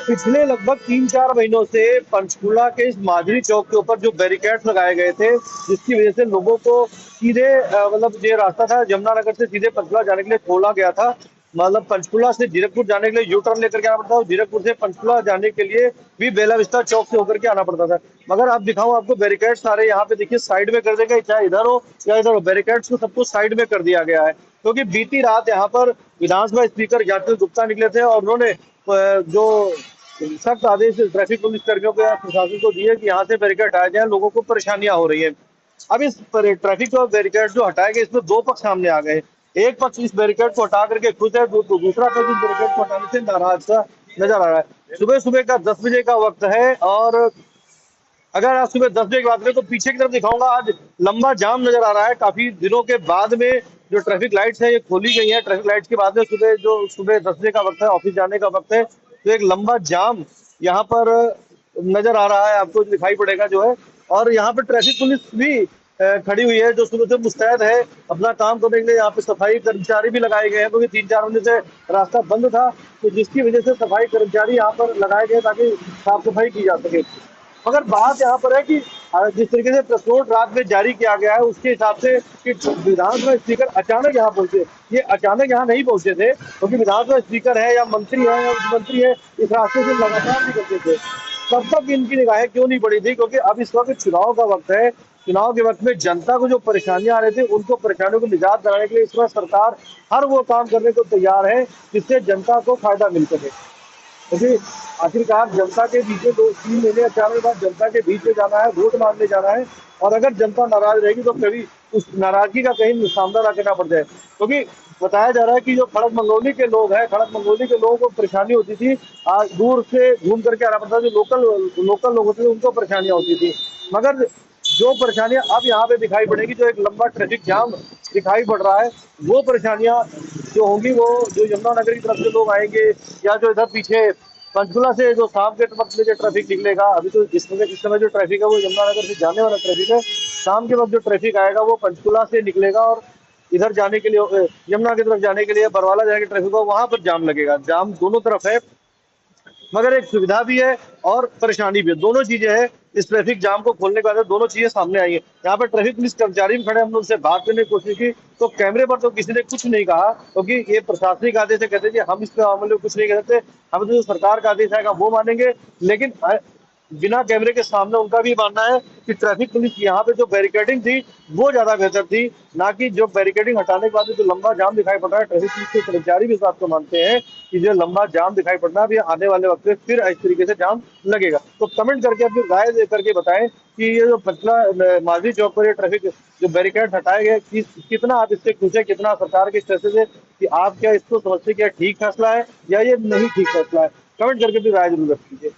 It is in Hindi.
पिछले लगभग 3-4 महीनों से पंचकूला के इस माजरी चौक के ऊपर जो बैरिकेड्स लगाए गए थे, जिसकी वजह से लोगों को सीधे मतलब ये रास्ता था यमुनानगर से सीधे पंचकुला जाने के लिए खोला गया था। मतलब पंचकुला से जीरकपुर जाने के लिए यू टर्न लेकर के आना पड़ता था और जीरकपुर से पंचकुला जाने के लिए भी बेला विस्ता चौक से होकर के आना पड़ता था। मगर अब दिखाऊं आपको बैरिकेड सारे यहाँ पे देखिए साइड में कर देंगे, चाहे इधर हो या इधर हो, बैरिकेड्स को सबको साइड में कर दिया गया है। क्योंकि बीती रात यहाँ पर विधानसभा स्पीकर ज्ञानचंद गुप्ता निकले थे और उन्होंने जो सख्त आदेश ट्रैफिक पुलिस कर्मियों को या प्रशासन को दिए कि यहाँ से बैरिकेड हटाए जाए, लोगों को परेशानियां हो रही है। अब इस ट्रैफिक और बैरिकेड जो हटाए गए, इसमें दो पक्ष सामने आ गए। एक पक्ष इस बैरिकेड को हटा करके खुश है, दूसरा पक्ष इस बैरिकेड को हटाने से नाराज सा नजर आ रहा है। सुबह सुबह का 10 बजे का वक्त है और अगर आज सुबह 10 बजे की बात करें तो पीछे की तरफ दिखाऊंगा, आज लंबा जाम नजर आ रहा है। काफी दिनों के बाद में जो ट्रैफिक लाइट्स है ये खोली गई है। ट्रैफिक लाइट्स के बाद में सुबह 10 बजे का वक्त है, ऑफिस जाने का वक्त है, तो एक लंबा जाम यहाँ पर नजर आ रहा है, आपको दिखाई पड़ेगा जो है। और यहाँ पर ट्रैफिक पुलिस भी खड़ी हुई है, जो सुबह से मुस्तैद है अपना काम करने के लिए। यहाँ पे सफाई कर्मचारी भी लगाए गए हैं, क्योंकि 3-4 महीने से रास्ता बंद था, तो जिसकी वजह से सफाई कर्मचारी यहाँ पर लगाए गए ताकि साफ सफाई की जा सके। मगर बात यहाँ पर है कि जिस तरीके से प्रेस नोट रात में जारी किया गया है उसके हिसाब से कि विधानसभा स्पीकर अचानक यहाँ पहुंचे, ये अचानक यहाँ नहीं पहुंचे थे, क्योंकि विधानसभा स्पीकर है या मंत्री है या मुख्यमंत्री है, इस रास्ते से लगातार भी करते थे। तब तक इनकी निगाहें क्यों नहीं पड़ी थी? क्योंकि अब इस वक्त चुनाव का वक्त है। चुनाव के वक्त में जनता को जो परेशानियां आ रही थी, उनको परेशानियों को निजात दिलाने के लिए इस वक्त सरकार हर वो काम करने को तैयार है जिससे जनता को फायदा मिल सके। क्योंकि आखिरकार जनता के बीच में 2-3 महीने या 4 महीने बाद जनता के बीच में जाना है, वोट मांगने जाना है। और अगर जनता नाराज रहेगी तो कभी उस नाराजगी का कहीं सामना ना करना पड़ जाए। क्योंकि बताया जा रहा है कि जो खड़क मंगोली के लोग हैं, खड़क मंगोली के लोगों को परेशानी होती थी, आज दूर से घूम करके आना पड़ता था। जो लोकल लोग होते थे उनको परेशानियां होती थी। मगर जो परेशानियां अब यहाँ पे दिखाई पड़ेगी, जो एक लंबा ट्रैफिक जाम दिखाई पड़ रहा है, वो परेशानियां जो होंगी वो जो यमुनानगर की तरफ से लोग आएंगे या जो इधर पीछे पंचकुला से जो शाम के वक्त में जो ट्रैफिक निकलेगा, अभी तो इस समय जो ट्रैफिक है वो यमुनानगर से जाने वाला ट्रैफिक है। शाम के वक्त जो ट्रैफिक आएगा वो पंचकुला से निकलेगा और इधर जाने के लिए यमुना की तरफ जाने के लिए बरवाला जाने के ट्रैफिक हो, वहां पर जाम लगेगा। जाम दोनों तरफ है, मगर एक सुविधा भी है और परेशानी भी है, दोनों चीजें हैं। इस ट्रैफिक जाम को खोलने के बाद दोनों चीजें सामने आई है। यहाँ पर ट्रैफिक पुलिस कर्मचारी भी खड़े, हमने उनसे बात करने की कोशिश की तो कैमरे पर तो किसी ने कुछ नहीं कहा, क्योंकि ये प्रशासनिक आदेश है। कहते हैं हम इस पे अमल में कुछ नहीं कर सकते, हम तो जो सरकार का आदेश आएगा वो मानेंगे। लेकिन बिना कैमरे के सामने उनका भी मानना है कि ट्रैफिक पुलिस यहाँ पे जो बैरिकेडिंग थी वो ज्यादा बेहतर थी, ना कि जो बैरिकेडिंग हटाने के बाद जो लंबा जाम दिखाई पड़ रहा है। ट्रैफिक पुलिस के कर्मचारी भी इस बात को मानते हैं कि जो लंबा जाम दिखाई पड़ना भी आने वाले वक्त में फिर इस तरीके से जाम लगेगा। तो कमेंट करके अपनी राय दे करके बताएं कि ये जो पटना माजी चौक पर ये ट्रैफिक जो बैरिकेड हटाए गए, कितना आप इससे खुश है, कितना सरकार के इस फैसले से, कि आप क्या इसको समझते क्या ठीक फैसला है या ये नहीं ठीक फैसला है? कमेंट करके अपनी राय जरूर रखिए।